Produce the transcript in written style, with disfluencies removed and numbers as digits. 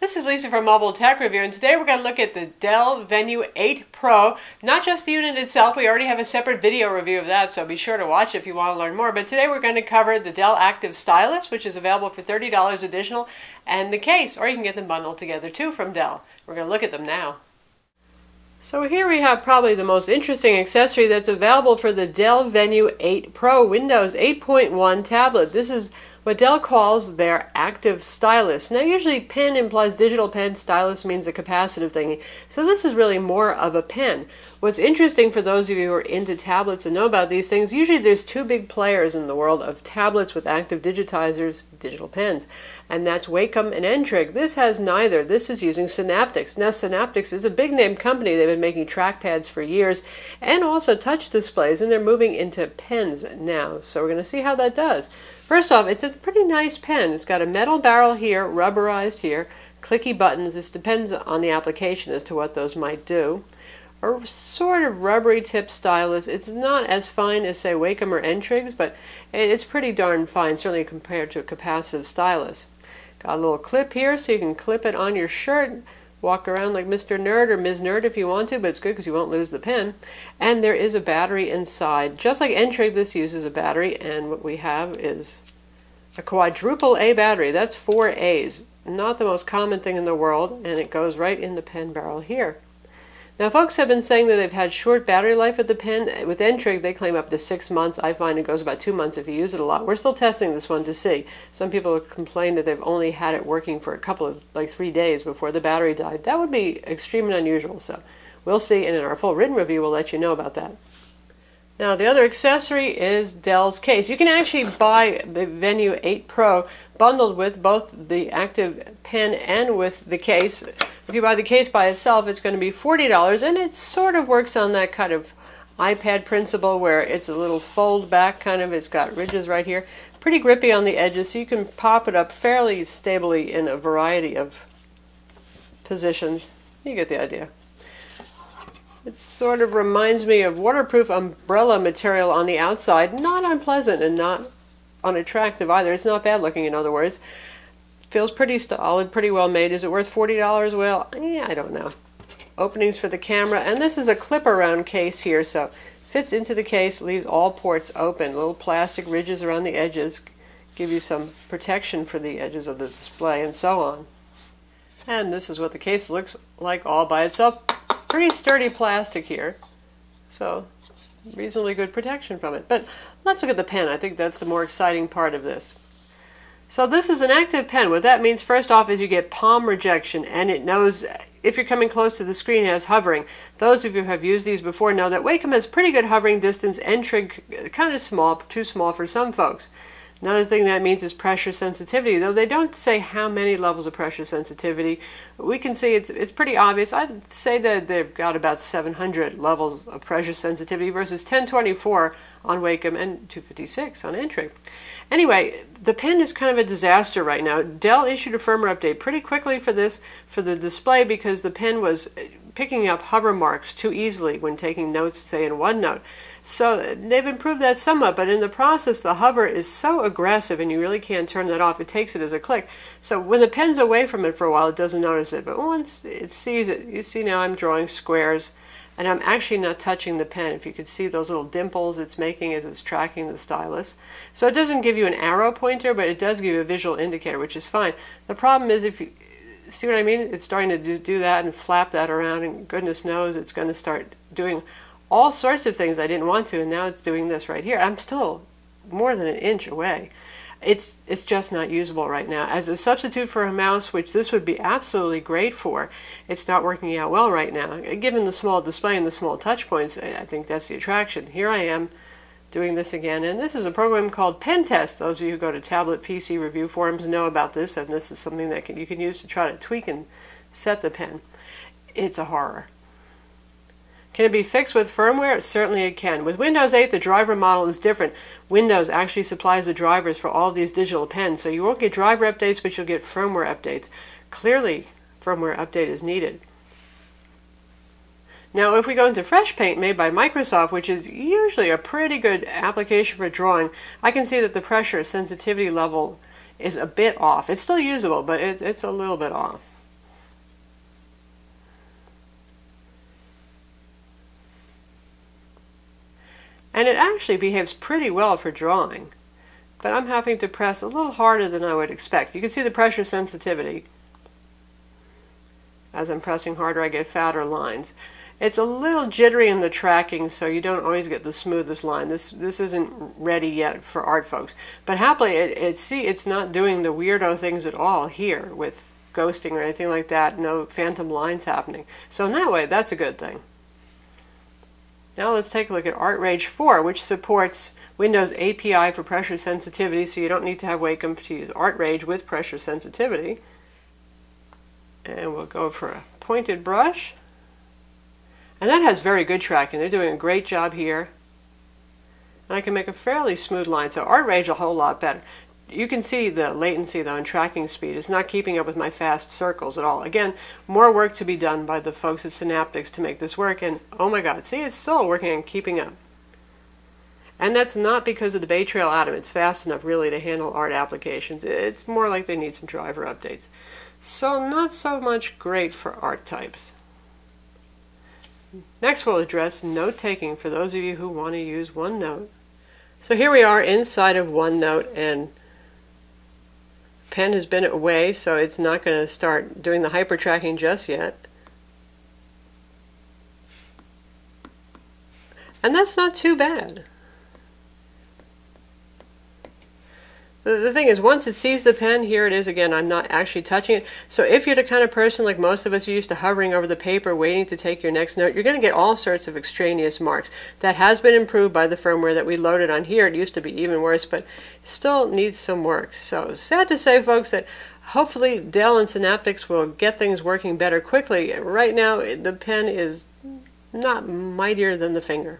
This is Lisa from Mobile Tech Review, and today we're going to look at the Dell Venue 8 Pro. Not just the unit itself, we already have a separate video review of that, so be sure to watch if you want to learn more. But today we're going to cover the Dell Active Stylus, which is available for $30 additional, and the case, or you can get them bundled together too from Dell. We're going to look at them now. So here we have probably the most interesting accessory that's available for the Dell Venue 8 Pro Windows 8.1 tablet. This is what Dell calls their Active Stylus. Now usually pen implies digital pen, stylus means a capacitive thingy. So this is really more of a pen. What's interesting for those of you who are into tablets and know about these things, usually there's two big players in the world of tablets with active digitizers, digital pens, and that's Wacom and N-Trig. This has neither. This is using Synaptics. Now Synaptics is a big name company. They've been making trackpads for years and also touch displays, and they're moving into pens now. So we're going to see how that does. First off, it's a pretty nice pen. It's got a metal barrel here, rubberized here, clicky buttons. This depends on the application as to what those might do. A sort of rubbery tip stylus. It's not as fine as, say, Wacom or N-Trig's, but it's pretty darn fine, certainly compared to a capacitive stylus. Got a little clip here so you can clip it on your shirt. Walk around like Mr. Nerd or Ms. Nerd if you want to, but it's good because you won't lose the pen. And there is a battery inside. Just like N-Trig, this uses a battery, and what we have is a quadruple A battery. That's 4 A's. Not the most common thing in the world, and it goes right in the pen barrel here. Now folks have been saying that they've had short battery life with the pen. With N-Trig they claim up to 6 months. I find it goes about 2 months if you use it a lot. We're still testing this one to see. Some people complain that they've only had it working for a couple of, like 3 days before the battery died. That would be extremely unusual, so we'll see, and in our full written review we'll let you know about that. Now the other accessory is Dell's case. You can actually buy the Venue 8 Pro bundled with both the active pen and with the case. If you buy the case by itself, it's going to be $40, and it sort of works on that kind of iPad principle where it's a little fold back kind of. It's got ridges right here. Pretty grippy on the edges, so you can pop it up fairly stably in a variety of positions. You get the idea. It sort of reminds me of waterproof umbrella material on the outside. Not unpleasant and not unattractive either. It's not bad looking, in other words. Feels pretty solid, pretty well made. Is it worth $40? Well, yeah, I don't know. Openings for the camera, and this is a clip-around case here, so fits into the case, leaves all ports open. Little plastic ridges around the edges give you some protection for the edges of the display, and so on. And this is what the case looks like all by itself. Pretty sturdy plastic here, so reasonably good protection from it. But let's look at the pen. I think that's the more exciting part of this. So this is an active pen. What that means, first off, is you get palm rejection, and it knows if you're coming close to the screen, it has hovering. Those of you who have used these before know that Wacom has pretty good hovering distance. N-Trig kind of small, too small for some folks. Another thing that means is pressure sensitivity, though they don't say how many levels of pressure sensitivity. We can see it's pretty obvious. I'd say that they've got about 700 levels of pressure sensitivity versus 1024 on Wacom and 256 on N-Trig. Anyway, the pen is kind of a disaster right now. Dell issued a firmware update pretty quickly for the display, because the pen was picking up hover marks too easily when taking notes, say in OneNote. So they've improved that somewhat, but in the process the hover is so aggressive and you really can't turn that off. It takes it as a click. So when the pen's away from it for a while, it doesn't notice it, but once it sees it, you see now I'm drawing squares, and I'm actually not touching the pen. If you could see those little dimples it's making as it's tracking the stylus. So it doesn't give you an arrow pointer, but it does give you a visual indicator, which is fine. The problem is, if you see what I mean, it's starting to do that and flap that around, and goodness knows it's going to start doing all sorts of things I didn't want to, and now it's doing this right here. I'm still more than an inch away. It's just not usable right now. As a substitute for a mouse, which this would be absolutely great for, it's not working out well right now. Given the small display and the small touch points, I think that's the attraction. Here I am doing this again, and this is a program called Pen Test. Those of you who go to tablet PC review forums know about this, and this is something that you can use to try to tweak and set the pen. It's a horror. Can it be fixed with firmware? Certainly it can. With Windows 8, the driver model is different. Windows actually supplies the drivers for all these digital pens, so you won't get driver updates, but you'll get firmware updates. Clearly, firmware update is needed. Now, if we go into Fresh Paint made by Microsoft, which is usually a pretty good application for drawing, I can see that the pressure sensitivity level is a bit off. It's still usable, but it's a little bit off. And it actually behaves pretty well for drawing. But I'm having to press a little harder than I would expect. You can see the pressure sensitivity. As I'm pressing harder, I get fatter lines. It's a little jittery in the tracking, so you don't always get the smoothest line. This isn't ready yet for art folks. But happily, it's not doing the weirdo things at all here with ghosting or anything like that. No phantom lines happening. So in that way, that's a good thing. Now let's take a look at ArtRage 4, which supports Windows API for pressure sensitivity, so you don't need to have Wacom to use ArtRage with pressure sensitivity. And we'll go for a pointed brush. And that has very good tracking. They're doing a great job here. And I can make a fairly smooth line, so ArtRage a whole lot better. You can see the latency though in tracking speed. It's not keeping up with my fast circles at all. Again, more work to be done by the folks at Synaptics to make this work, and oh my god, see, it's still working and keeping up. And that's not because of the Bay Trail Atom. It's fast enough really to handle art applications. It's more like they need some driver updates. So not so much great for art types. Next we'll address note-taking for those of you who want to use OneNote. So here we are inside of OneNote, and pen has been away, so it's not going to start doing the hyper tracking just yet. And that's not too bad. The thing is, once it sees the pen, here it is again, I'm not actually touching it. So if you're the kind of person like most of us are used to hovering over the paper waiting to take your next note, you're going to get all sorts of extraneous marks. That has been improved by the firmware that we loaded on here. It used to be even worse, but still needs some work. So sad to say, folks, that hopefully Dell and Synaptics will get things working better quickly. Right now, the pen is not mightier than the finger.